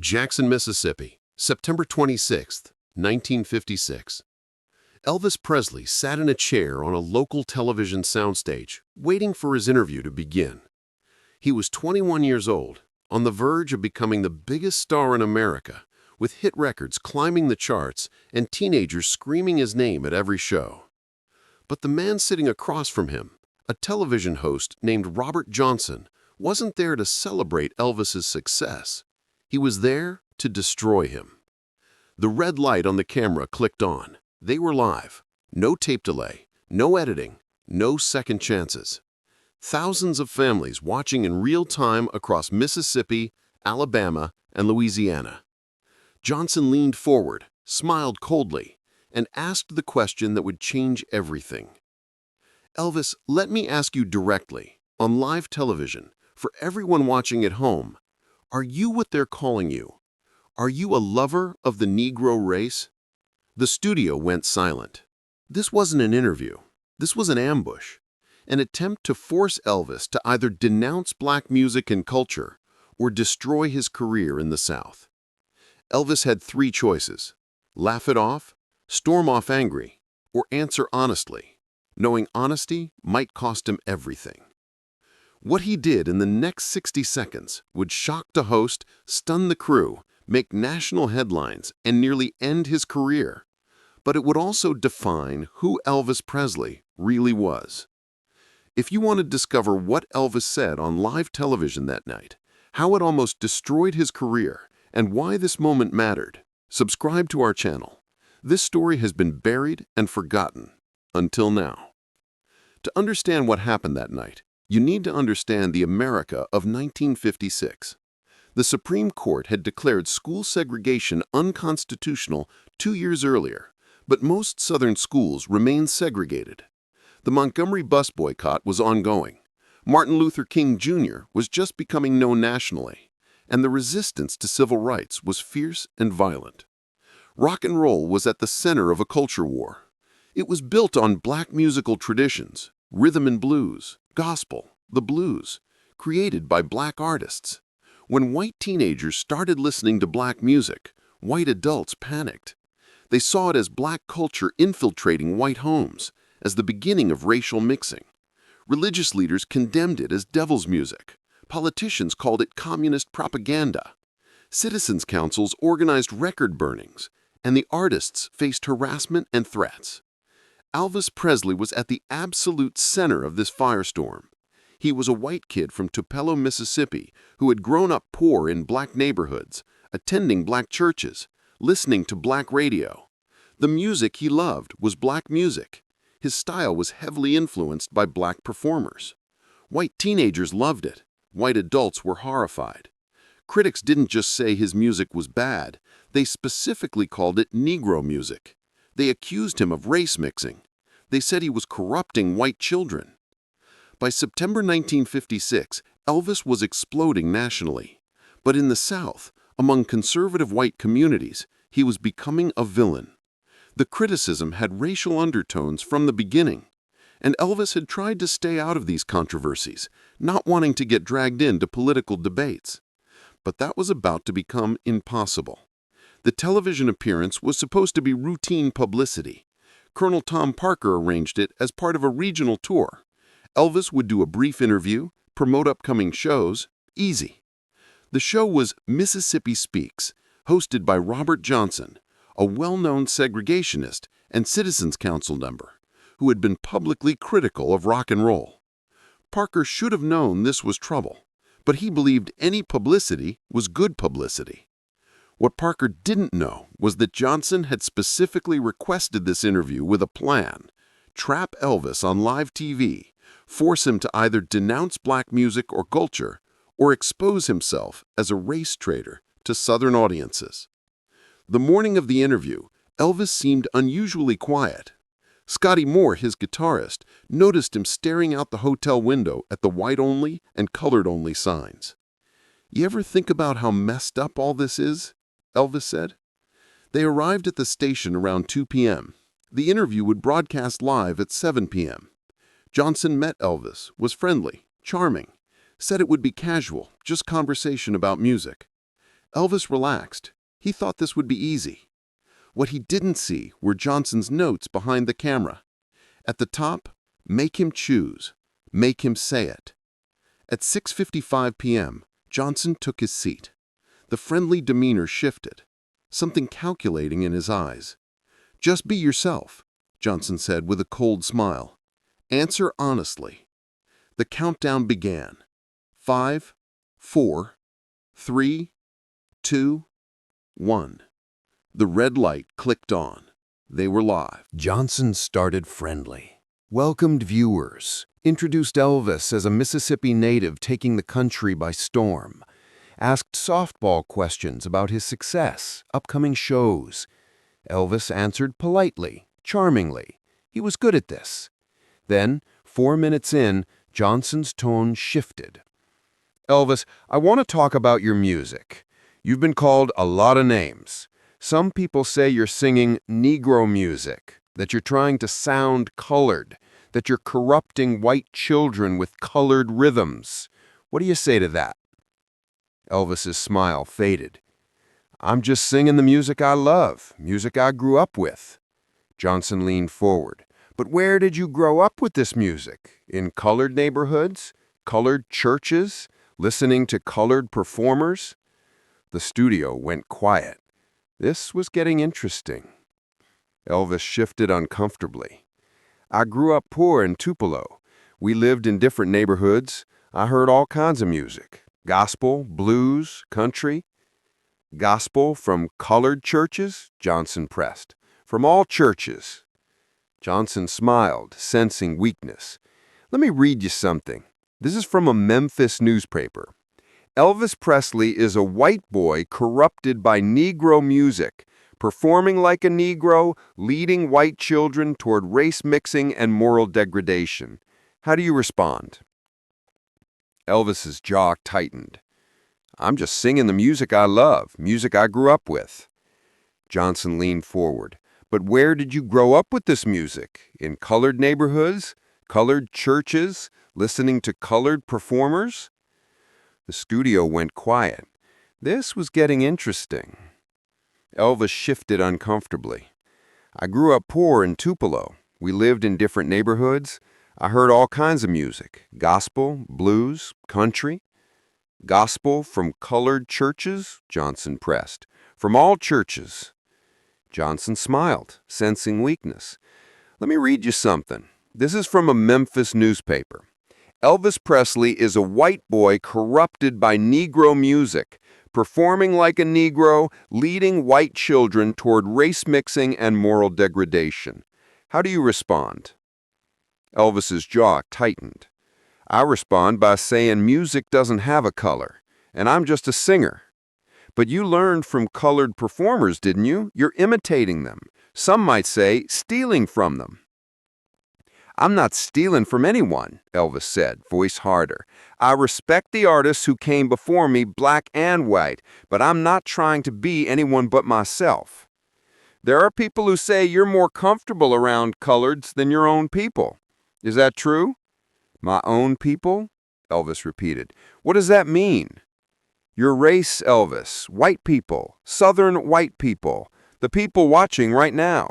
Jackson, Mississippi, September 26, 1956. Elvis Presley sat in a chair on a local television soundstage, waiting for his interview to begin. He was 21 years old, on the verge of becoming the biggest star in America, with hit records climbing the charts and teenagers screaming his name at every show. But the man sitting across from him, a television host named Robert Johnson, wasn't there to celebrate Elvis's success. He was there to destroy him. The red light on the camera clicked on. They were live. No tape delay, no editing, no second chances. Thousands of families watching in real time across Mississippi, Alabama, and Louisiana. Johnson leaned forward, smiled coldly, and asked the question that would change everything. "Elvis, let me ask you directly, on live television, for everyone watching at home, are you what they're calling you? Are you a lover of the Negro race?" The studio went silent. This wasn't an interview. This was an ambush, an attempt to force Elvis to either denounce black music and culture or destroy his career in the South. Elvis had three choices: laugh it off, storm off angry, or answer honestly, knowing honesty might cost him everything. What he did in the next 60 seconds would shock the host, stun the crew, make national headlines, and nearly end his career. But it would also define who Elvis Presley really was. If you want to discover what Elvis said on live television that night, how it almost destroyed his career, and why this moment mattered, subscribe to our channel. This story has been buried and forgotten until now. To understand what happened that night, you need to understand the America of 1956. The Supreme Court had declared school segregation unconstitutional 2 years earlier, but most Southern schools remained segregated. The Montgomery bus boycott was ongoing. Martin Luther King Jr. was just becoming known nationally, and the resistance to civil rights was fierce and violent. Rock and roll was at the center of a culture war. It was built on black musical traditions, rhythm and blues, gospel, the blues, created by black artists. When white teenagers started listening to black music, white adults panicked. They saw it as black culture infiltrating white homes, as the beginning of racial mixing. Religious leaders condemned it as devil's music. Politicians called it communist propaganda. Citizens' councils organized record burnings, and the artists faced harassment and threats. Elvis Presley was at the absolute center of this firestorm. He was a white kid from Tupelo, Mississippi, who had grown up poor in black neighborhoods, attending black churches, listening to black radio. The music he loved was black music. His style was heavily influenced by black performers. White teenagers loved it. White adults were horrified. Critics didn't just say his music was bad. They specifically called it Negro music. They accused him of race mixing. They said he was corrupting white children. By September 1956, Elvis was exploding nationally. But in the South, among conservative white communities, he was becoming a villain. The criticism had racial undertones from the beginning, and Elvis had tried to stay out of these controversies, not wanting to get dragged into political debates. But that was about to become impossible. The television appearance was supposed to be routine publicity. Colonel Tom Parker arranged it as part of a regional tour. Elvis would do a brief interview, promote upcoming shows, easy. The show was Mississippi Speaks, hosted by Robert Johnson, a well-known segregationist and Citizens Council member, who had been publicly critical of rock and roll. Parker should have known this was trouble, but he believed any publicity was good publicity. What Parker didn't know was that Johnson had specifically requested this interview with a plan: trap Elvis on live TV, force him to either denounce black music or culture, or expose himself as a race traitor to Southern audiences. The morning of the interview, Elvis seemed unusually quiet. Scotty Moore, his guitarist, noticed him staring out the hotel window at the white-only and colored-only signs. "You ever think about how messed up all this is?" Elvis said. They arrived at the station around 2 p.m. The interview would broadcast live at 7 p.m. Johnson met Elvis, was friendly, charming, said it would be casual, just conversation about music. Elvis relaxed. He thought this would be easy. What he didn't see were Johnson's notes behind the camera. At the top, make him choose. Make him say it. At 6:55 p.m., Johnson took his seat. The friendly demeanor shifted, something calculating in his eyes. "Just be yourself," Johnson said with a cold smile. "Answer honestly." The countdown began. 5, 4, 3, 2, 1. The red light clicked on. They were live. Johnson started friendly. Welcomed viewers. Introduced Elvis as a Mississippi native taking the country by storm. Asked softball questions about his success, upcoming shows. Elvis answered politely, charmingly. He was good at this. Then, 4 minutes in, Johnson's tone shifted. "Elvis, I want to talk about your music. You've been called a lot of names. Some people say you're singing negro music, that you're trying to sound colored, that you're corrupting white children with colored rhythms. What do you say to that?" Elvis's smile faded. "I'm just singing the music I love, music I grew up with." Johnson leaned forward. "But where did you grow up with this music? In colored neighborhoods? Colored churches? Listening to colored performers?" The studio went quiet. This was getting interesting. Elvis shifted uncomfortably. "I grew up poor in Tupelo. We lived in different neighborhoods. I heard all kinds of music. Gospel, blues, country." "Gospel from colored churches?" Johnson pressed. "From all churches." Johnson smiled, sensing weakness. "Let me read you something. This is from a Memphis newspaper. Elvis Presley is a white boy corrupted by Negro music, performing like a Negro, leading white children toward race mixing and moral degradation. How do you respond?" Elvis's jaw tightened. "I'm just singing the music I love, music I grew up with." Johnson leaned forward. "But where did you grow up with this music? In colored neighborhoods? Colored churches? Listening to colored performers?" The studio went quiet. This was getting interesting. Elvis shifted uncomfortably. "I grew up poor in Tupelo. We lived in different neighborhoods. I heard all kinds of music. Gospel, blues, country." "Gospel from colored churches?" Johnson pressed. "From all churches." Johnson smiled, sensing weakness. "Let me read you something. This is from a Memphis newspaper. Elvis Presley is a white boy corrupted by Negro music, performing like a Negro, leading white children toward race mixing and moral degradation. How do you respond?" Elvis's jaw tightened. "I respond by saying music doesn't have a color, and I'm just a singer." "But you learned from colored performers, didn't you? You're imitating them. Some might say stealing from them." "I'm not stealing from anyone," Elvis said, voice harder. "I respect the artists who came before me, black and white, but I'm not trying to be anyone but myself." "There are people who say you're more comfortable around coloreds than your own people. Is that true?" "My own people?" Elvis repeated. "What does that mean?" "Your race, Elvis. White people. Southern white people. The people watching right now."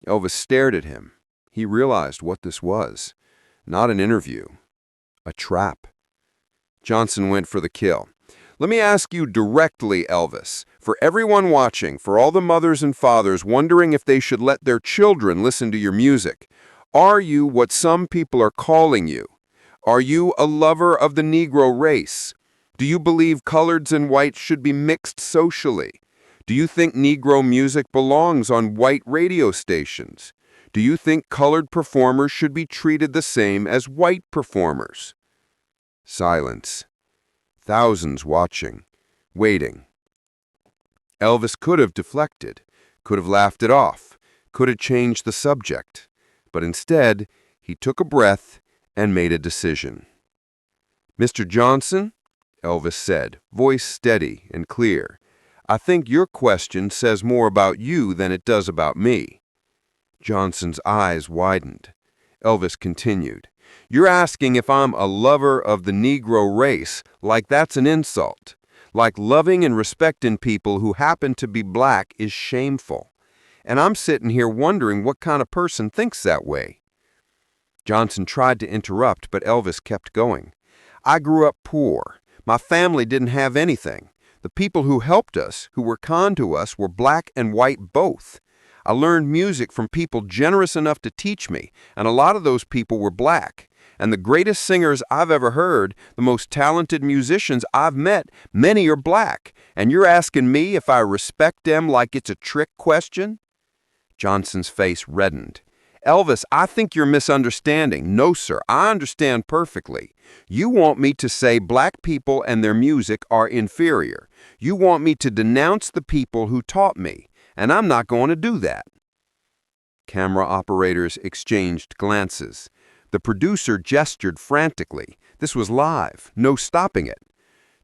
Elvis stared at him. He realized what this was. Not an interview. A trap. Johnson went for the kill. "Let me ask you directly, Elvis. For everyone watching, for all the mothers and fathers wondering if they should let their children listen to your music, are you what some people are calling you? Are you a lover of the Negro race? Do you believe coloreds and whites should be mixed socially? Do you think Negro music belongs on white radio stations? Do you think colored performers should be treated the same as white performers?" Silence. Thousands watching, waiting. Elvis could have deflected, could have laughed it off, could have changed the subject. But instead, he took a breath and made a decision. "Mr. Johnson," Elvis said, voice steady and clear, "I think your question says more about you than it does about me." Johnson's eyes widened. Elvis continued, "You're asking if I'm a lover of the Negro race, like that's an insult, Like loving and respecting people who happen to be black is shameful. And I'm sitting here wondering what kind of person thinks that way. Johnson tried to interrupt, but Elvis kept going. I grew up poor. My family didn't have anything. The people who helped us, who were kind to us, were black and white both. I learned music from people generous enough to teach me, and a lot of those people were black. And the greatest singers I've ever heard, the most talented musicians I've met, many are black. And you're asking me if I respect them like it's a trick question? Johnson's face reddened. Elvis, I think you're misunderstanding. No, sir, I understand perfectly. You want me to say black people and their music are inferior. You want me to denounce the people who taught me, and I'm not going to do that. Camera operators exchanged glances. The producer gestured frantically. This was live, no stopping it.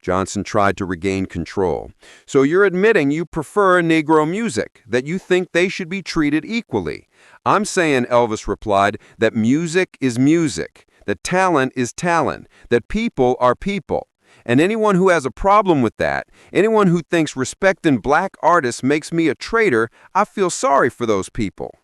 Johnson tried to regain control. So you're admitting you prefer Negro music, that you think they should be treated equally. I'm saying, Elvis replied, that music is music, that talent is talent, that people are people. And anyone who has a problem with that, anyone who thinks respecting black artists makes me a traitor, I feel sorry for those people.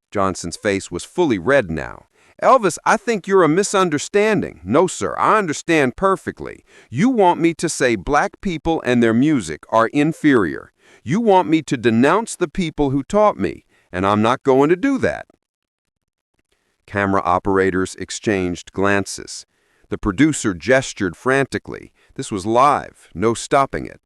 Johnson's face was fully red now. Elvis, I think you're a misunderstanding. No, sir, I understand perfectly. You want me to say black people and their music are inferior. You want me to denounce the people who taught me, and I'm not going to do that. Camera operators exchanged glances. The producer gestured frantically. This was live, no stopping it.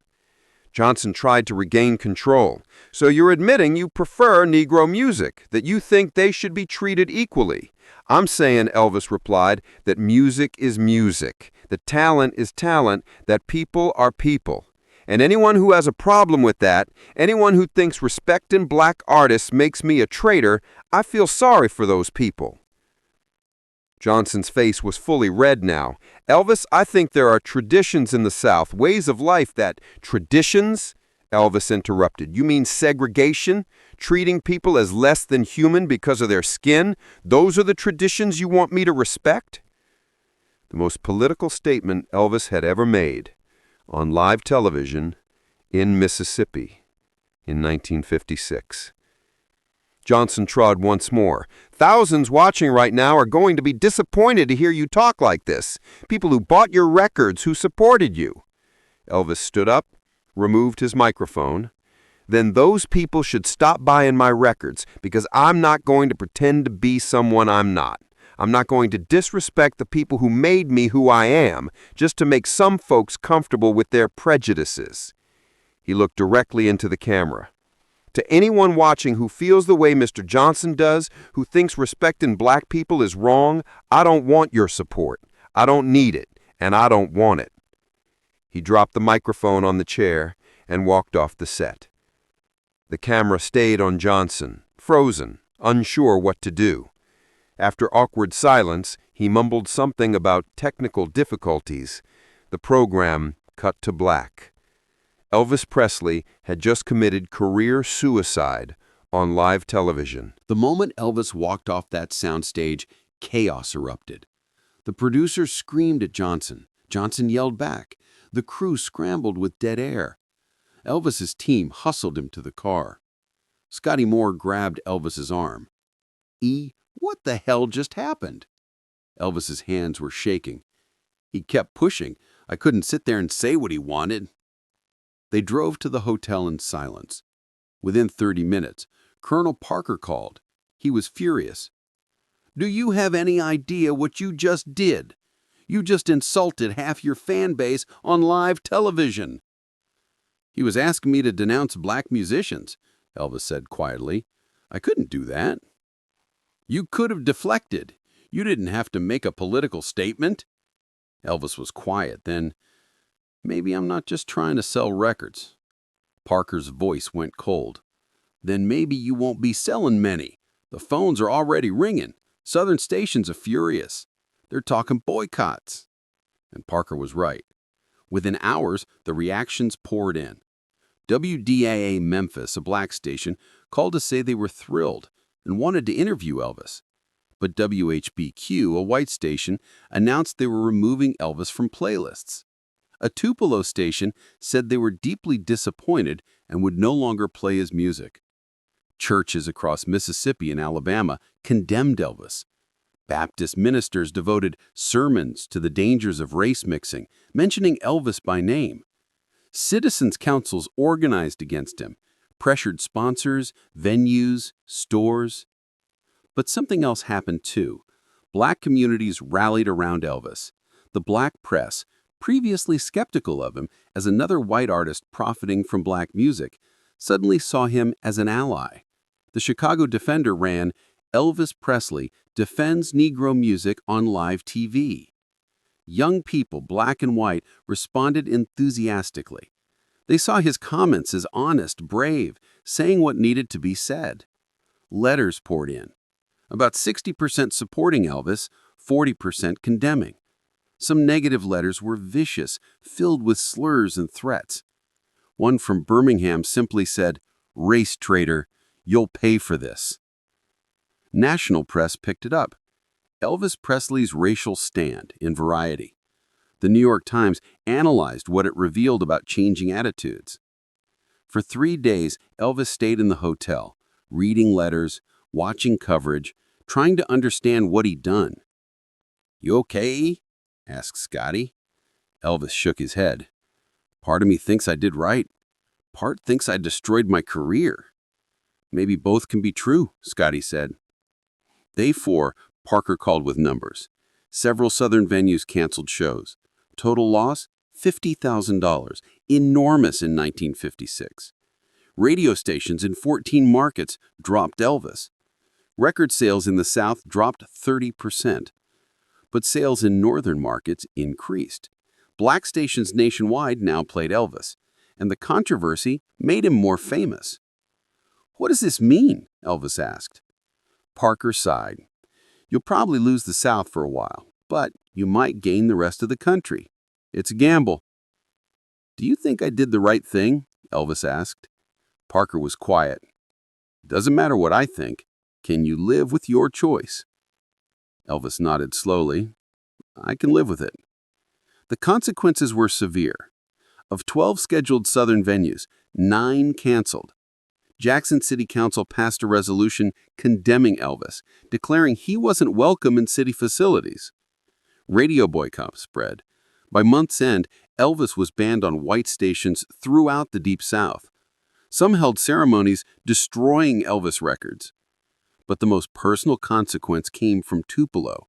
Johnson tried to regain control. So you're admitting you prefer Negro music, that you think they should be treated equally. I'm saying, Elvis replied, that music is music, that talent is talent, that people are people. And anyone who has a problem with that, anyone who thinks respecting black artists makes me a traitor, I feel sorry for those people. Johnson's face was fully red now. Elvis, I think there are traditions in the South, ways of life that— Traditions? Elvis interrupted. You mean segregation? Treating people as less than human because of their skin? Those are the traditions you want me to respect? The most political statement Elvis had ever made, on live television in Mississippi in 1956. Johnson trod once more. Thousands watching right now are going to be disappointed to hear you talk like this. People who bought your records, who supported you. Elvis stood up, removed his microphone. Then those people should stop buying my records, because I'm not going to pretend to be someone I'm not. I'm not going to disrespect the people who made me who I am, just to make some folks comfortable with their prejudices. He looked directly into the camera. To anyone watching who feels the way Mr. Johnson does, who thinks respecting black people is wrong, I don't want your support. I don't need it, and I don't want it. He dropped the microphone on the chair and walked off the set. The camera stayed on Johnson, frozen, unsure what to do. After awkward silence, he mumbled something about technical difficulties. The program cut to black. Elvis Presley had just committed career suicide on live television. The moment Elvis walked off that soundstage, chaos erupted. The producers screamed at Johnson. Johnson yelled back. The crew scrambled with dead air. Elvis's team hustled him to the car. Scotty Moore grabbed Elvis's arm. What the hell just happened? Elvis's hands were shaking. He kept pushing. I couldn't sit there and say what he wanted. They drove to the hotel in silence. Within 30 minutes, Colonel Parker called. He was furious. Do you have any idea what you just did? You just insulted half your fan base on live television. He was asking me to denounce black musicians, Elvis said quietly. I couldn't do that. You could have deflected. You didn't have to make a political statement. Elvis was quiet. Then, maybe I'm not just trying to sell records. Parker's voice went cold. Then maybe you won't be selling many. The phones are already ringing. Southern stations are furious. They're talking boycotts. And Parker was right. Within hours, the reactions poured in. WDAA Memphis, a black station, called to say they were thrilled and wanted to interview Elvis. But WHBQ, a white station, announced they were removing Elvis from playlists. A Tupelo station said they were deeply disappointed and would no longer play his music. Churches across Mississippi and Alabama condemned Elvis. Baptist ministers devoted sermons to the dangers of race mixing, mentioning Elvis by name. Citizens' councils organized against him, pressured sponsors, venues, stores. But something else happened too. Black communities rallied around Elvis. The black press, previously skeptical of him as another white artist profiting from black music, suddenly saw him as an ally. The Chicago Defender ran, "Elvis Presley defends Negro music on live TV." Young people, black and white, responded enthusiastically. They saw his comments as honest, brave, saying what needed to be said. Letters poured in. About 60% supporting Elvis, 40% condemning. Some negative letters were vicious, filled with slurs and threats. One from Birmingham simply said, "Race traitor, you'll pay for this." National press picked it up. Elvis Presley's racial stand in Variety. The New York Times analyzed what it revealed about changing attitudes. For 3 days, Elvis stayed in the hotel, reading letters, watching coverage, trying to understand what he'd done. "You okay?" asked Scotty. Elvis shook his head. "Part of me thinks I did right. Part thinks I destroyed my career." "Maybe both can be true," Scotty said. Day 4, Parker called with numbers. Several Southern venues canceled shows. Total loss? $50,000. Enormous in 1956. Radio stations in 14 markets dropped Elvis. Record sales in the South dropped 30%. But sales in northern markets increased. Black stations nationwide now played Elvis, and the controversy made him more famous. "What does this mean?" Elvis asked. Parker sighed. "You'll probably lose the South for a while, but you might gain the rest of the country. It's a gamble." "Do you think I did the right thing?" Elvis asked. Parker was quiet. "Doesn't matter what I think. Can you live with your choice?" Elvis nodded slowly. "I can live with it." The consequences were severe. Of 12 scheduled Southern venues, 9 canceled. Jackson City Council passed a resolution condemning Elvis, declaring he wasn't welcome in city facilities. Radio boycotts spread. By month's end, Elvis was banned on white stations throughout the Deep South. Some held ceremonies destroying Elvis records. But the most personal consequence came from Tupelo.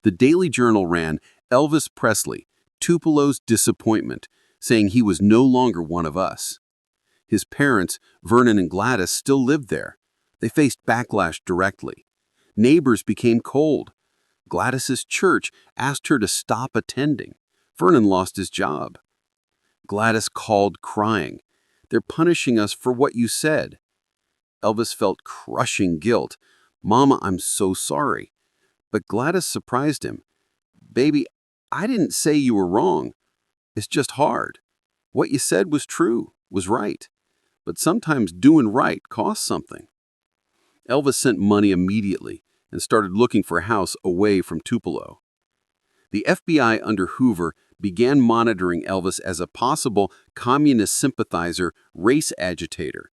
The Daily Journal ran, "Elvis Presley, Tupelo's disappointment," saying he was no longer one of us. His parents, Vernon and Gladys, still lived there. They faced backlash directly. Neighbors became cold. Gladys's church asked her to stop attending. Vernon lost his job. Gladys called crying, "They're punishing us for what you said." Elvis felt crushing guilt. "Mama, I'm so sorry." But Gladys surprised him. "Baby, I didn't say you were wrong. It's just hard. What you said was true, was right. But sometimes doing right costs something." Elvis sent money immediately and started looking for a house away from Tupelo. The FBI under Hoover began monitoring Elvis as a possible communist sympathizer, race agitator.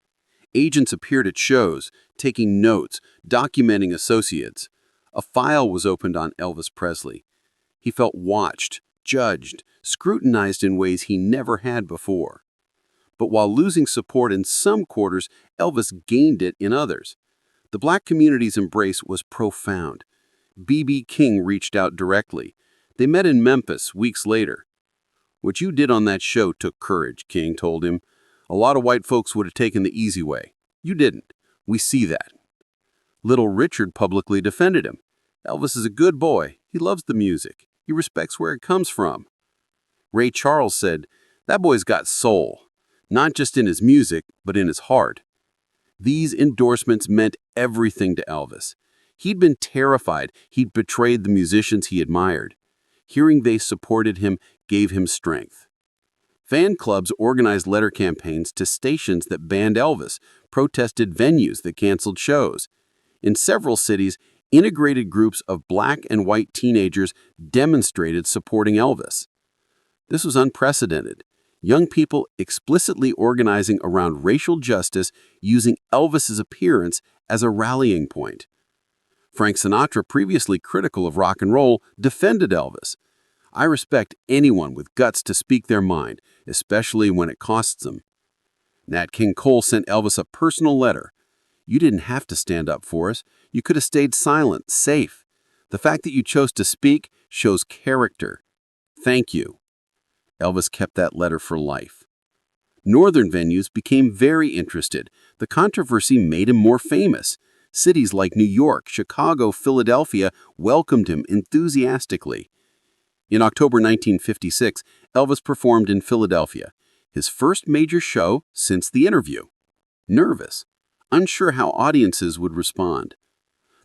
Agents appeared at shows, taking notes, documenting associates. A file was opened on Elvis Presley. He felt watched, judged, scrutinized in ways he never had before. But while losing support in some quarters, Elvis gained it in others. The black community's embrace was profound. B.B. King reached out directly. They met in Memphis weeks later. "What you did on that show took courage," King told him. "A lot of white folks would have taken the easy way. You didn't. We see that." Little Richard publicly defended him. "Elvis is a good boy. He loves the music. He respects where it comes from." Ray Charles said, "That boy's got soul. Not just in his music, but in his heart." These endorsements meant everything to Elvis. He'd been terrified he'd betrayed the musicians he admired. Hearing they supported him gave him strength. Fan clubs organized letter campaigns to stations that banned Elvis, protested venues that canceled shows. In several cities, integrated groups of black and white teenagers demonstrated supporting Elvis. This was unprecedented. Young people explicitly organizing around racial justice using Elvis's appearance as a rallying point. Frank Sinatra, previously critical of rock and roll, defended Elvis. "I respect anyone with guts to speak their mind, especially when it costs them." Nat King Cole sent Elvis a personal letter. "You didn't have to stand up for us. You could have stayed silent, safe. The fact that you chose to speak shows character. Thank you." Elvis kept that letter for life. Northern venues became very interested. The controversy made him more famous. Cities like New York, Chicago, Philadelphia welcomed him enthusiastically. In October 1956, Elvis performed in Philadelphia, his first major show since the interview. Nervous, unsure how audiences would respond.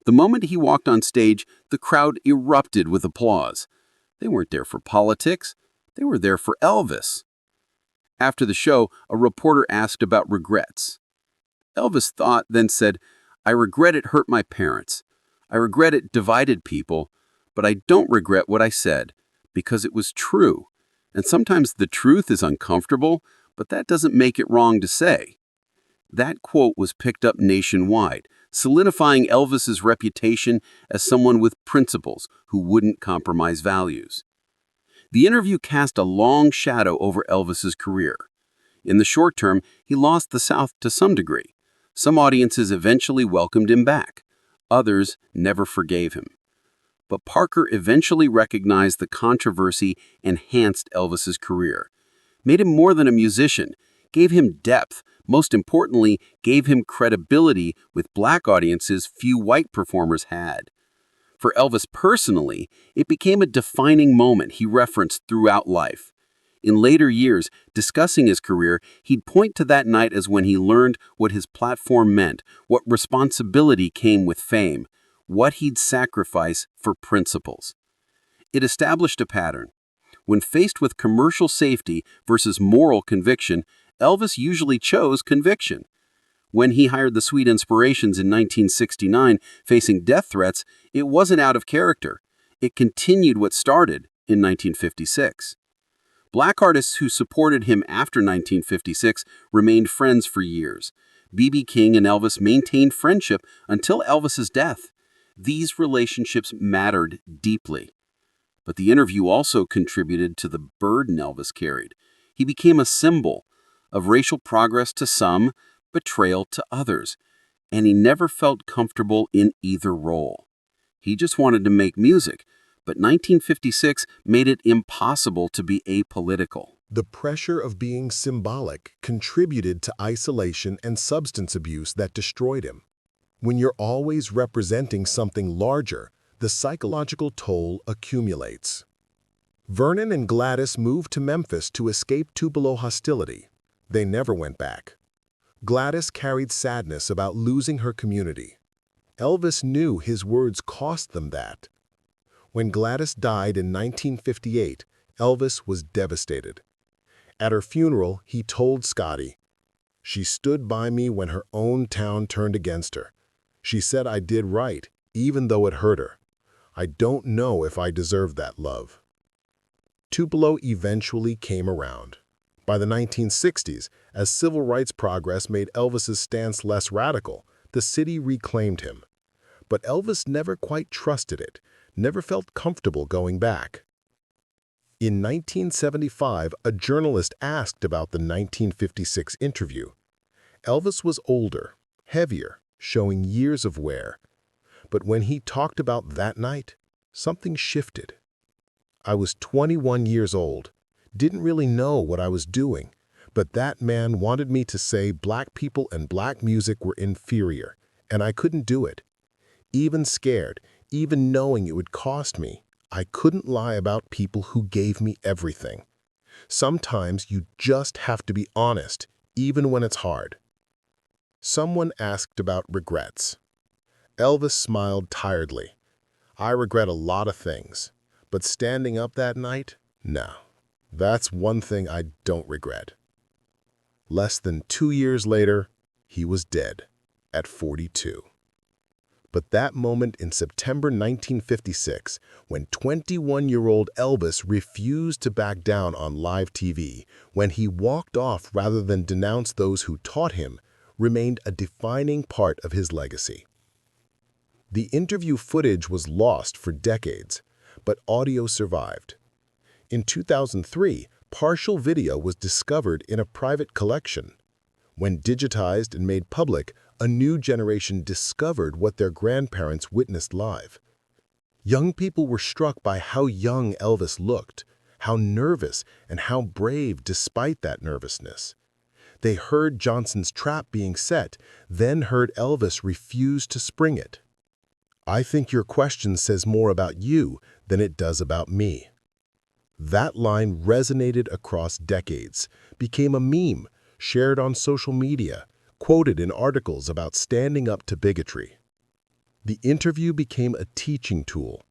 The moment he walked on stage, the crowd erupted with applause. They weren't there for politics. They were there for Elvis. After the show, a reporter asked about regrets. Elvis thought, then said, "I regret it hurt my parents. I regret it divided people, but I don't regret what I said, because it was true. And sometimes the truth is uncomfortable, but that doesn't make it wrong to say." That quote was picked up nationwide, solidifying Elvis's reputation as someone with principles who wouldn't compromise values. The interview cast a long shadow over Elvis's career. In the short term, he lost the South to some degree. Some audiences eventually welcomed him back. Others never forgave him. But Parker eventually recognized the controversy enhanced Elvis's career, made him more than a musician, gave him depth, most importantly, gave him credibility with black audiences few white performers had. For Elvis personally, it became a defining moment he referenced throughout life. In later years, discussing his career, he'd point to that night as when he learned what his platform meant, what responsibility came with fame, what he'd sacrifice for principles. It established a pattern. When faced with commercial safety versus moral conviction, Elvis usually chose conviction. When he hired the Sweet Inspirations in 1969, facing death threats, it wasn't out of character. It continued what started in 1956. Black artists who supported him after 1956 remained friends for years. B.B. King and Elvis maintained friendship until Elvis's death. These relationships mattered deeply. But the interview also contributed to the burden Elvis carried. He became a symbol of racial progress to some, betrayal to others, and he never felt comfortable in either role. He just wanted to make music, but 1956 made it impossible to be apolitical. The pressure of being symbolic contributed to isolation and substance abuse that destroyed him. When you're always representing something larger, the psychological toll accumulates. Vernon and Gladys moved to Memphis to escape Tupelo hostility. They never went back. Gladys carried sadness about losing her community. Elvis knew his words cost them that. When Gladys died in 1958, Elvis was devastated. At her funeral, he told Scotty, "She stood by me when her own town turned against her. She said I did right, even though it hurt her. I don't know if I deserved that love." Tupelo eventually came around. By the 1960s, as civil rights progress made Elvis's stance less radical, the city reclaimed him. But Elvis never quite trusted it, never felt comfortable going back. In 1975, a journalist asked about the 1956 interview. Elvis was older, heavier, showing years of wear. But when he talked about that night, something shifted. "I was 21 years old. Didn't really know what I was doing, but that man wanted me to say black people and black music were inferior, and I couldn't do it. Even scared, even knowing it would cost me, I couldn't lie about people who gave me everything. Sometimes you just have to be honest, even when it's hard." Someone asked about regrets. Elvis smiled tiredly. "I regret a lot of things, but standing up that night? No. That's one thing I don't regret." Less than 2 years later, he was dead at 42. But that moment in September 1956, when 21-year-old Elvis refused to back down on live TV, when he walked off rather than denounce those who taught him, remained a defining part of his legacy. The interview footage was lost for decades, but audio survived. In 2003, partial video was discovered in a private collection. When digitized and made public, a new generation discovered what their grandparents witnessed live. Young people were struck by how young Elvis looked, how nervous and how brave despite that nervousness. They heard Johnson's trap being set, then heard Elvis refuse to spring it. "I think your question says more about you than it does about me." That line resonated across decades, became a meme, shared on social media, quoted in articles about standing up to bigotry. The interview became a teaching tool.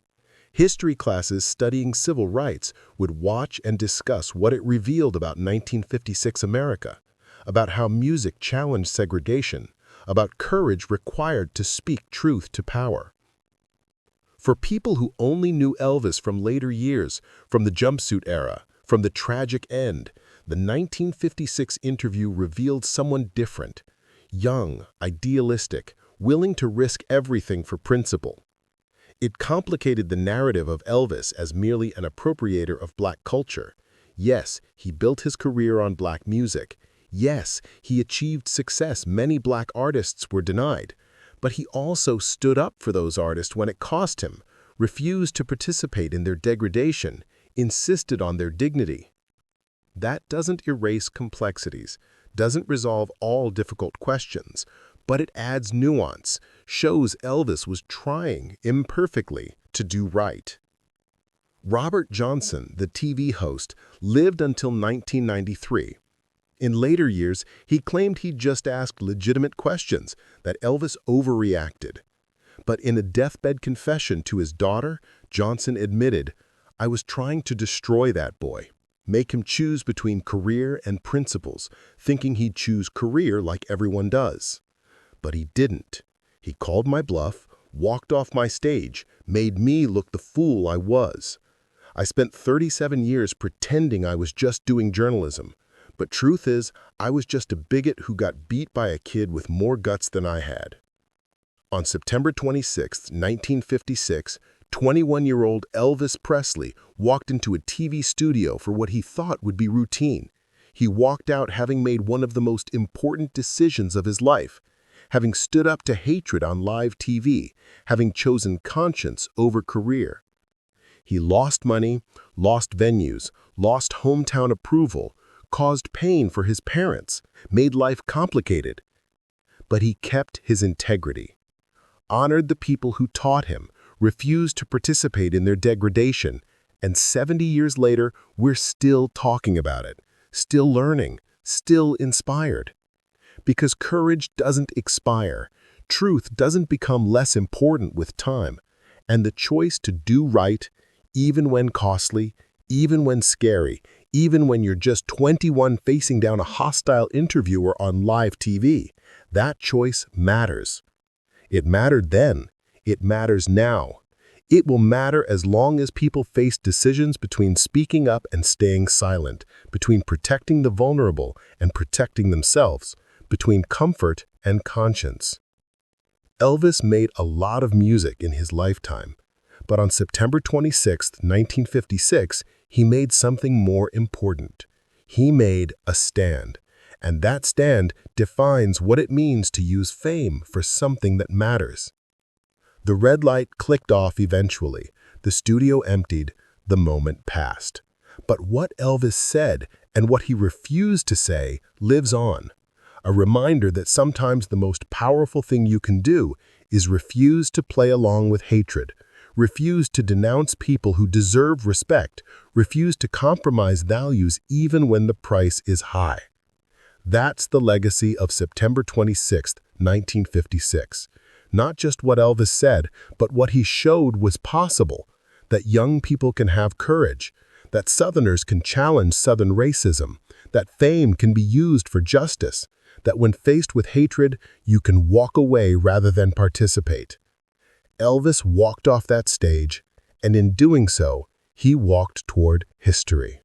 History classes studying civil rights would watch and discuss what it revealed about 1956 America, about how music challenged segregation, about courage required to speak truth to power. For people who only knew Elvis from later years, from the jumpsuit era, from the tragic end, the 1956 interview revealed someone different, young, idealistic, willing to risk everything for principle. It complicated the narrative of Elvis as merely an appropriator of black culture. Yes, he built his career on black music. Yes, he achieved success many black artists were denied. But he also stood up for those artists when it cost him, refused to participate in their degradation, insisted on their dignity. That doesn't erase complexities, doesn't resolve all difficult questions, but it adds nuance, shows Elvis was trying, imperfectly, to do right. Robert Johnson, the TV host, lived until 1993. In later years, he claimed he just asked legitimate questions, that Elvis overreacted. But in a deathbed confession to his daughter, Johnson admitted, "I was trying to destroy that boy, make him choose between career and principles, thinking he'd choose career like everyone does. But he didn't. He called my bluff, walked off my stage, made me look the fool I was. I spent 37 years pretending I was just doing journalism. But truth is, I was just a bigot who got beat by a kid with more guts than I had." On September 26, 1956, 21-year-old Elvis Presley walked into a TV studio for what he thought would be routine. He walked out having made one of the most important decisions of his life, having stood up to hatred on live TV, having chosen conscience over career. He lost money, lost venues, lost hometown approval, caused pain for his parents, made life complicated. But he kept his integrity, honored the people who taught him, refused to participate in their degradation, and 70 years later, we're still talking about it, still learning, still inspired. Because courage doesn't expire, truth doesn't become less important with time, and the choice to do right, even when costly, even when scary, even when you're just 21 facing down a hostile interviewer on live TV, that choice matters. It mattered then. It matters now. It will matter as long as people face decisions between speaking up and staying silent, between protecting the vulnerable and protecting themselves, between comfort and conscience. Elvis made a lot of music in his lifetime, but on September 26, 1956, he made something more important. He made a stand, and that stand defines what it means to use fame for something that matters. The red light clicked off eventually, the studio emptied, the moment passed. But what Elvis said and what he refused to say lives on. A reminder that sometimes the most powerful thing you can do is refuse to play along with hatred, refuse to denounce people who deserve respect, refuse to compromise values even when the price is high. That's the legacy of September 26, 1956. Not just what Elvis said, but what he showed was possible, that young people can have courage, that Southerners can challenge Southern racism, that fame can be used for justice, that when faced with hatred, you can walk away rather than participate. Elvis walked off that stage, and in doing so, he walked toward history.